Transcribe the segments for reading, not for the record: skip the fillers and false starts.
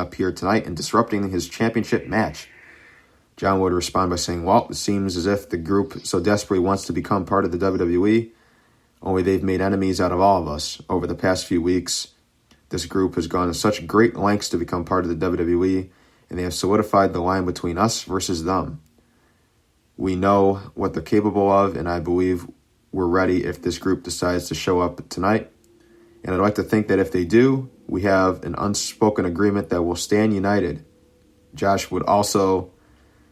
up here tonight and disrupting his championship match. John would respond by saying, well, it seems as if the group so desperately wants to become part of the WWE, only they've made enemies out of all of us. Over the past few weeks, this group has gone to such great lengths to become part of the WWE, and they have solidified the line between us versus them. We know what they're capable of, and I believe we're ready if this group decides to show up tonight. And I'd like to think that if they do, we have an unspoken agreement that we'll stand united. Josh would also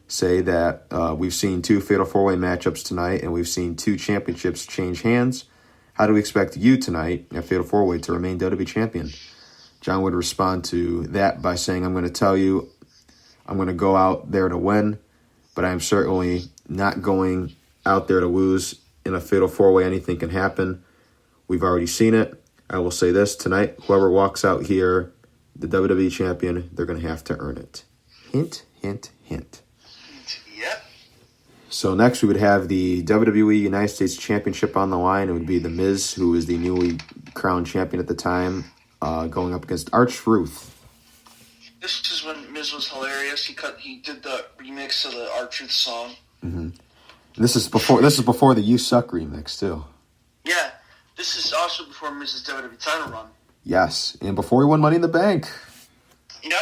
say that we've seen 2 Fatal 4-Way matchups tonight, and we've seen 2 championships change hands. How do we expect you tonight at Fatal 4-Way to remain WWE champion? John would respond to that by saying, I'm going to tell you, I'm going to go out there to win, but I'm certainly not going out there to lose. In a Fatal 4-Way, anything can happen. We've already seen it. I will say this, tonight, whoever walks out here, the WWE champion, they're going to have to earn it. Hint, hint, hint. Yep. So next we would have the WWE United States Championship on the line. It would be The Miz, who is the newly crowned champion at the time, going up against R-Truth. This is when Miz was hilarious. He did the remix of the R-Truth song. Mm-hmm. This is before the You Suck remix too. Yeah, this is also before Miz's WWE title run. Yes, and before he won Money in the Bank. Yep.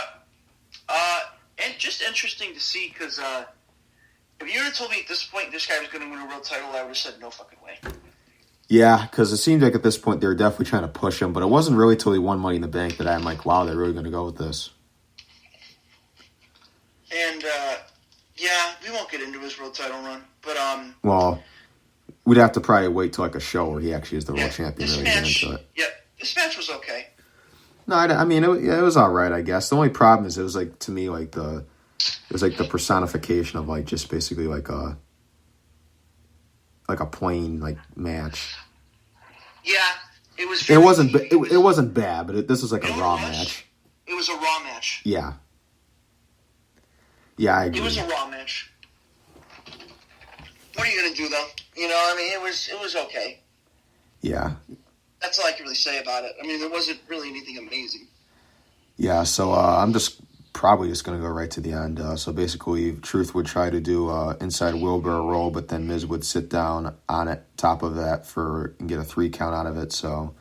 And just interesting to see because if you would have told me at this point this guy was going to win a world title, I would have said no fucking way. Yeah, because it seemed like at this point they were definitely trying to push him, but it wasn't really till he won Money in the Bank that I'm like, wow, they're really going to go with this. And yeah, we won't get into his world title run, but well, we'd have to probably wait till like a show where he actually is the world champion. This really match, get into it. yeah, this match was okay. No, I mean it was all right, I guess. The only problem is it was like to me like the personification of like just basically like a plain like match. Yeah, it was. It wasn't bad, but this was like a Raw match. It was a Raw match. Yeah. Yeah, I agree. It was a Raw match. What are you gonna do though? You know, I mean, it was okay. Yeah. That's all I can really say about it. I mean, there wasn't really anything amazing. Yeah, so I'm probably just going to go right to the end. So basically, Truth would try to do inside wheelbarrow roll, but then Miz would sit down on it, top of that, and get a 3 count out of it. So,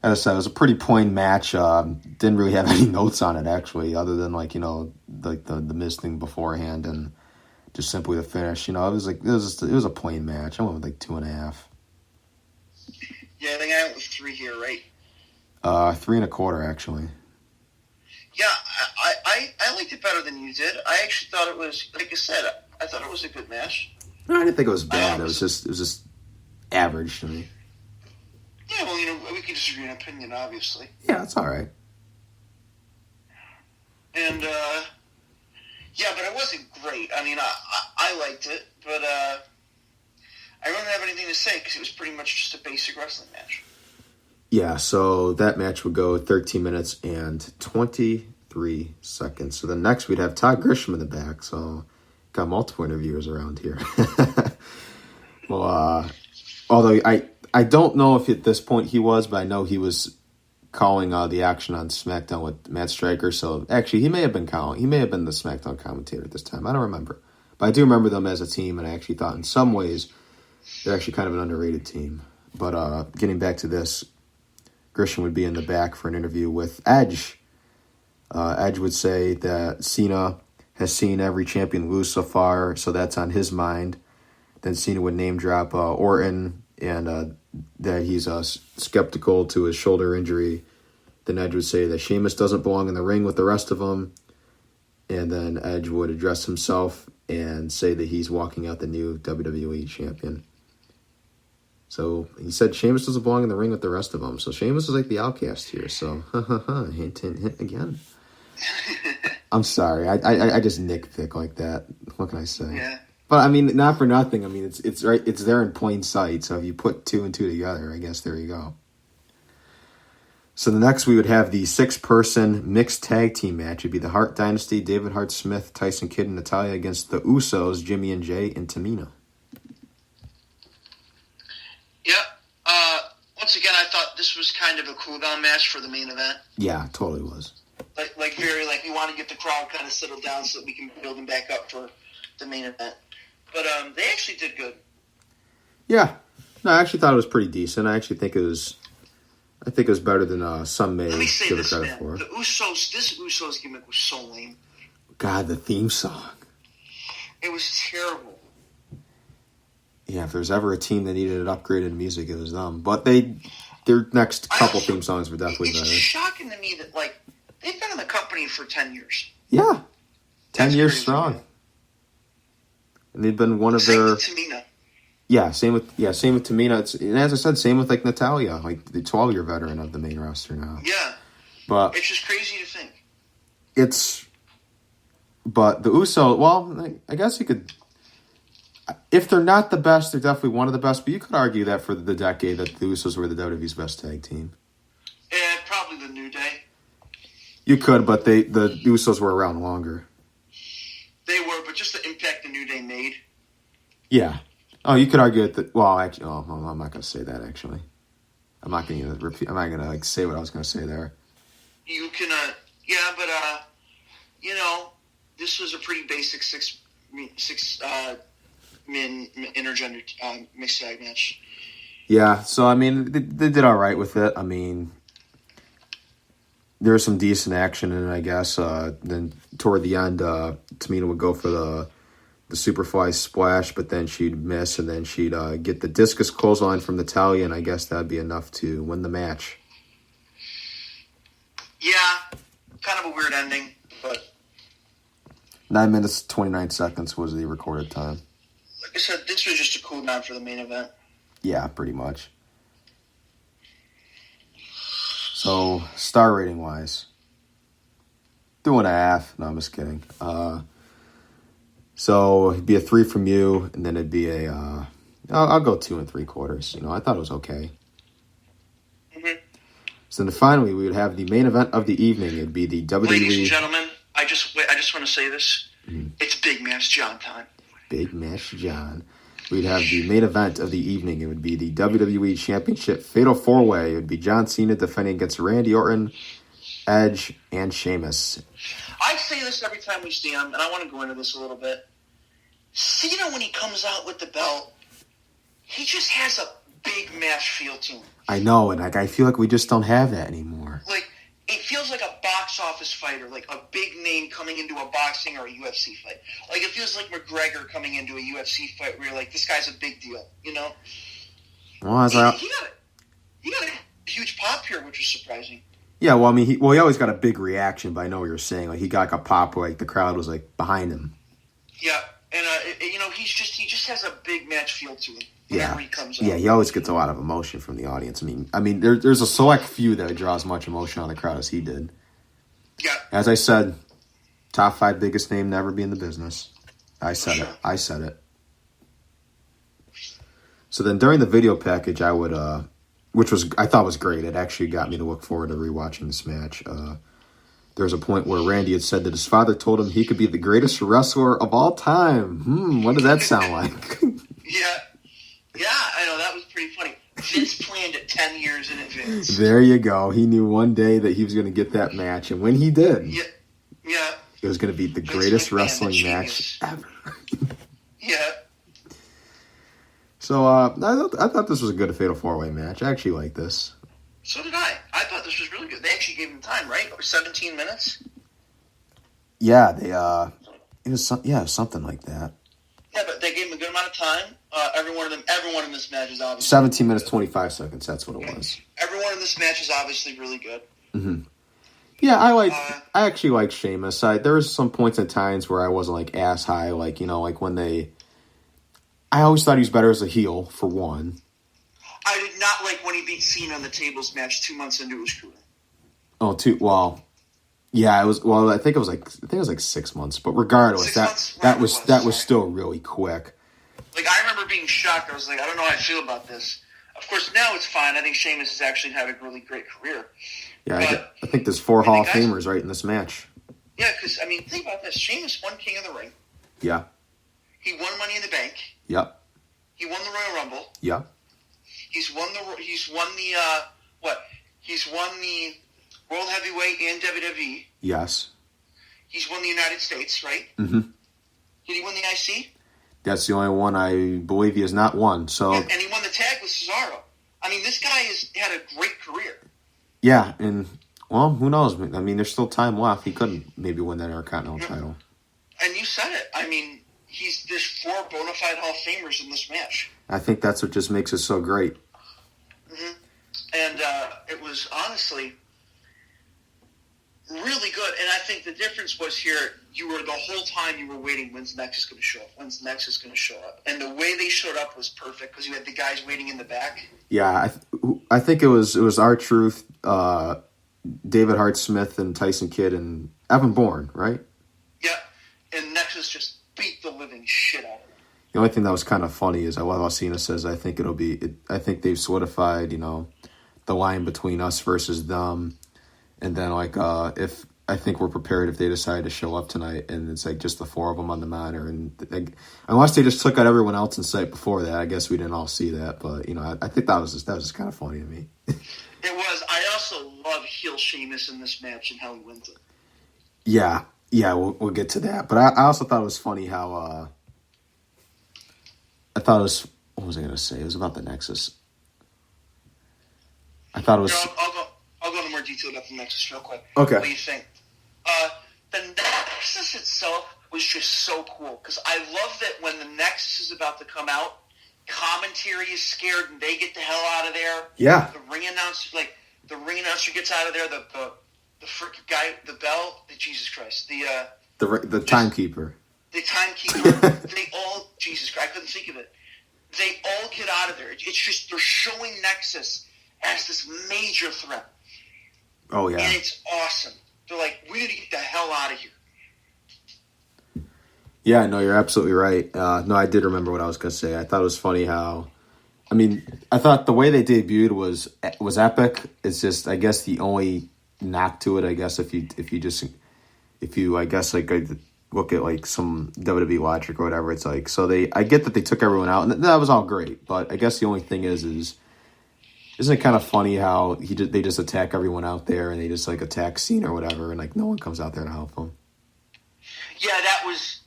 as I said, it was a pretty plain match. Didn't really have any notes on it, actually, other than, like, you know, like the Miz thing beforehand and just simply the finish. You know, it was a plain match. I went with, like, 2.5. Yeah, I think I went with 3 here, right? 3 1/4, actually. Yeah, I liked it better than you did. I actually thought it was, like I said, I thought it was a good match. No, I didn't think it was bad. It was just average to me. Yeah, well, you know, we can disagree in opinion, obviously. Yeah, it's all right. And yeah, but it wasn't great. I mean, I liked it, but I don't have anything to say because it was pretty much just a basic wrestling match. Yeah, so that match would go 13 minutes and 23 seconds. So then next we'd have Todd Grisham in the back. So got multiple interviewers around here. Well, although I don't know if at this point he was, but I know he was calling the action on SmackDown with Matt Striker. So actually, he may have been the SmackDown commentator at this time. I don't remember, but I do remember them as a team, and I actually thought in some ways they're actually kind of an underrated team. But getting back to this, Grisham would be in the back for an interview with Edge. Edge would say that Cena has seen every champion lose so far, so that's on his mind. Then Cena would name drop Orton and that he's skeptical to his shoulder injury. Then Edge would say that Sheamus doesn't belong in the ring with the rest of them. And then Edge would address himself and say that he's walking out the new WWE champion. So he said Sheamus doesn't belong in the ring with the rest of them. So Sheamus is like the outcast here. So, hint, hint, hint again. I'm sorry. I just nitpick like that. What can I say? Yeah. But, I mean, not for nothing. I mean, it's right. It's there in plain sight. So if you put 2 and 2 together, I guess there you go. So the next we would have the 6-person mixed tag team match. It'd be the Hart Dynasty, David Hart Smith, Tyson Kidd, and Natalya against the Usos, Jimmy and Jay, and Tamina. Yeah. Once again, I thought this was kind of a cool-down match for the main event. Yeah, totally was. Like we on and get the crowd kind of settled down so that we can build them back up for the main event. But they actually did good. Yeah. No, I actually thought it was pretty decent. I actually think it was better than some may Let me say give it this, credit man. for. This Usos gimmick was so lame. God, the theme song. It was terrible. Yeah, if there's ever a team that needed an upgraded music, it was them. But their next couple theme songs were definitely better. It's shocking to me that, like, they've been in the company for 10 years. Yeah. 10 years crazy, strong. man. And they've been one of Same their... with Tamina. Yeah, same with Tamina. And as I said, same with like Natalia, like the 12-year veteran of the main roster now. Yeah. But it's just crazy to think. But the Usos, well, I guess you could, if they're not the best, they're definitely one of the best. But you could argue that for the decade that the Usos were the WWE's best tag team. Yeah, probably the New Day. You could, but the Usos were around longer. They were, but just the impact the New Day made. Yeah. Oh, you could argue that. Well, actually, I'm not going to say that. Actually, I'm not going to repeat. I'm not going to like say what I was going to say there. You can, but you know, this was a pretty basic six men intergender mixed tag match. Yeah. So I mean, they did all right with it. I mean, there was some decent action in it, I guess. Then toward the end, Tamina would go for the Superfly splash, but then she'd miss, and then she'd get the discus clothesline from Natalia, and I guess that'd be enough to win the match. Yeah, kind of a weird ending, but 9 minutes, 29 seconds was the recorded time. like I said, this was just a cool down for the main event. Yeah, pretty much. So, star rating wise, 2.5. No, I'm just kidding. So it'd be a 3 from you, and then it'd be I'll go 2 3/4. You know, I thought it was okay. Mm-hmm. So then finally, we would have the main event of the evening. It'd be the WWE. Ladies and gentlemen, I just want to say this. Mm-hmm. It's Big Match John time. Big Match John. We'd have the main event of the evening. It would be the WWE Championship Fatal 4-Way. It would be John Cena defending against Randy Orton, Edge, and Sheamus. I say this every time we see him, and I want to go into this a little bit. Cena, when he comes out with the belt, he just has a big match feel to him. I know, and I feel like we just don't have that anymore. Like, it feels like a box office fighter, like a big name coming into a boxing or a UFC fight. Like, it feels like McGregor coming into a UFC fight where you're like, this guy's a big deal, you know? Well, he got a huge pop here, which was surprising. Yeah, well, I mean, he always got a big reaction, but I know what you're saying. Like, he got like a pop where like, the crowd was like behind him. Yeah, and you know, he just has a big match feel to him whenever he comes out. Yeah, he always gets a lot of emotion from the audience. I mean, there's a select few that draw as much emotion on the crowd as he did. Yeah. As I said, top 5 biggest name to ever be in the business. I said it. So then during the video package, I would, which I thought was great. It actually got me to look forward to rewatching this match. There was a point where Randy had said that his father told him he could be the greatest wrestler of all time. What does that sound like? Yeah, I know, that was pretty funny. Vince planned it 10 years in advance. There you go. He knew one day that he was going to get that match, and when he did, yeah, it was going to be the greatest wrestling match ever. Yeah. So I thought this was a good Fatal 4-Way match. I actually like this. So did I. I thought this was really good. They actually gave him time, right? 17 minutes? Yeah, it was something like that. Yeah, but they gave him a good amount of time. Everyone in this match is obviously 17 minutes, 25 seconds. That's what it was. Everyone in this match is obviously really good. Mm-hmm. Yeah, I actually like Sheamus. There was some points at times where I wasn't like ass high, like, you know, like when I always thought he was better as a heel, for one. I did not like when he beat Cena in the tables match 2 months into his career. Well, yeah, it was. Well, I think it was like 6 months. But regardless, that was still really quick. Like, I remember being shocked. I was like, I don't know how I feel about this. Of course, now it's fine. I think Sheamus has actually had a really great career. Yeah, I think there's 4 Hall of Famers right in this match. Yeah, because, I mean, think about this. Sheamus won King of the Ring. Yeah. He won Money in the Bank. Yep. He won the Royal Rumble. Yep. He's won the World Heavyweight and WWE. Yes. He's won the United States, right? Mm-hmm. Did he win the IC? That's the only one I believe he has not won. So, and he won the tag with Cesaro. I mean, this guy has had a great career. Yeah, and, well, who knows? I mean, there's still time left. He could maybe win that Intercontinental title. And you said it. I mean, there's 4 bona fide Hall of Famers in this match. I think that's what just makes it so great. Mm-hmm. And it was honestly really good. And I think the difference was here, the whole time you were waiting, when's Nexus going to show up? When's Nexus going to show up? And the way they showed up was perfect because you had the guys waiting in the back. Yeah, I think it was R-Truth, David Hart Smith, and Tyson Kidd, and Evan Bourne, right? Yeah, and Nexus just beat the living shit out of them. The only thing that was kind of funny is I love how Cena says, I think they've solidified, the line between us versus them. And then, if I think we're prepared if they decide to show up tonight, and it's like just the 4 of them on the monitor. And unless they just took out everyone else in sight before that, I guess we didn't all see that. But, I think that was just kind of funny to me. It was. I also love heel Sheamus in this match and how he wins it. Yeah, we'll get to that. But I also thought it was funny how what was I going to say? It was about the Nexus. I thought it was... I'll go into more detail about the Nexus real quick. Okay. What do you think? The Nexus itself was just so cool because I love that when the Nexus is about to come out, commentary is scared and they get the hell out of there. Yeah. The ring announcer gets out of there. The freaking guy, the bell, Jesus Christ, the timekeeper. The timekeeper. They all, Jesus Christ, I couldn't think of it. They all get out of there. It's just they're showing Nexus as this major threat. Oh, yeah. And it's awesome. They're like, we need to get the hell out of here. Yeah, no, you're absolutely right. No, I did remember what I was going to say. I thought it was funny how... I thought the way they debuted was epic. It's just, I guess, the only knock to it, I guess, if you look at, like, some WWE logic or whatever, it's like... So I get that they took everyone out, and that was all great. But I guess the only thing is... Isn't it kind of funny how they just attack everyone out there and they just like attack Cena or whatever and like no one comes out there to help them? Yeah, that was.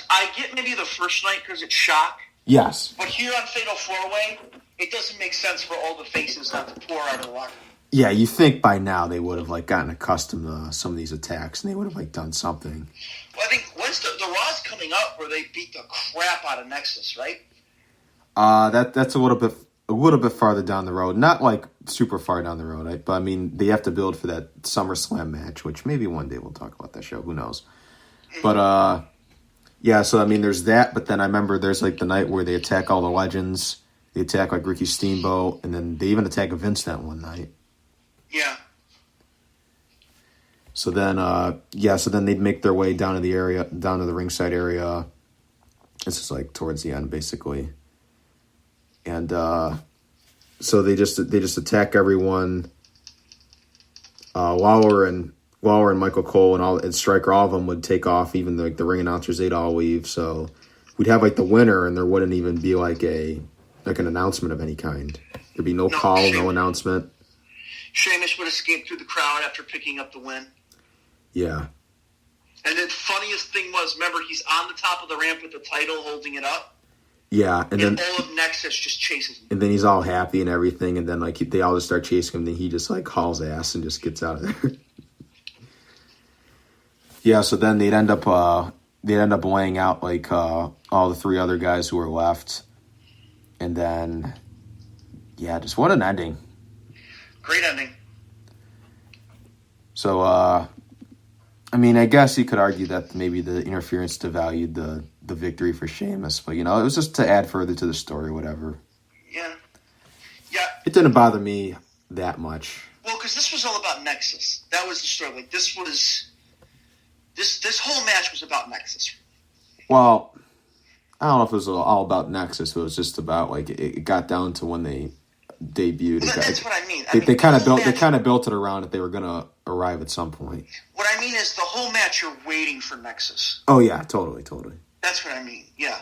I get maybe the first night because it's shock. Yes. But here on Fatal 4-Way, it doesn't make sense for all the faces not to pour out of the locker room. Yeah, you think by now they would have like gotten accustomed to some of these attacks and they would have like done something. Well, I think once the Raw's coming up where they beat the crap out of Nexus, right? That's a little bit farther down the road. Not like super far down the road, but they have to build for that SummerSlam match, which maybe one day we'll talk about that show. Who knows? But, yeah, so, there's that, but then I remember there's, like, the night where they attack all the legends. They attack, like, Ricky Steamboat, and then they even attack Vince that one night. Yeah. So then they'd make their way down to the ringside area. This is, like, towards the end, basically. And so they just attack everyone. Lawler and Michael Cole and Stryker, all of them would take off. Even the ring announcers, they'd all leave. So we'd have like the winner, and there wouldn't even be like an announcement of any kind. There'd be no call, no announcement. Sheamus would escape through the crowd after picking up the win. Yeah. And the funniest thing was, remember, he's on the top of the ramp with the title, holding it up. Yeah, and then all of Nexus just chases him. And then he's all happy and everything, and then like they all just start chasing him. Then he just like hauls ass and just gets out of there. Yeah, so then they'd end up laying out like all the 3 other guys who were left, and then yeah, just what an ending. Great ending. So I guess you could argue that maybe the interference devalued the victory for Sheamus, but it was just to add further to the story, whatever. Yeah. It didn't bother me that much. Well, because this was all about Nexus. That was the story. Like this whole match was about Nexus. Well, I don't know if it was all about Nexus. It was just about like it got down to when they debuted. Well, that's what I mean. They kind of built it around that they were gonna arrive at some point. What I mean is the whole match you're waiting for Nexus. Oh yeah, totally. That's what I mean. Yeah.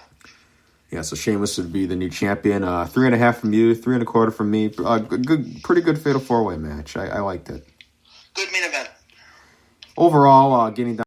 Yeah, so Sheamus would be the new champion. 3.5 from you, 3.25 from me. Pretty good Fatal 4-Way match. I liked it. Good main event. Overall, getting down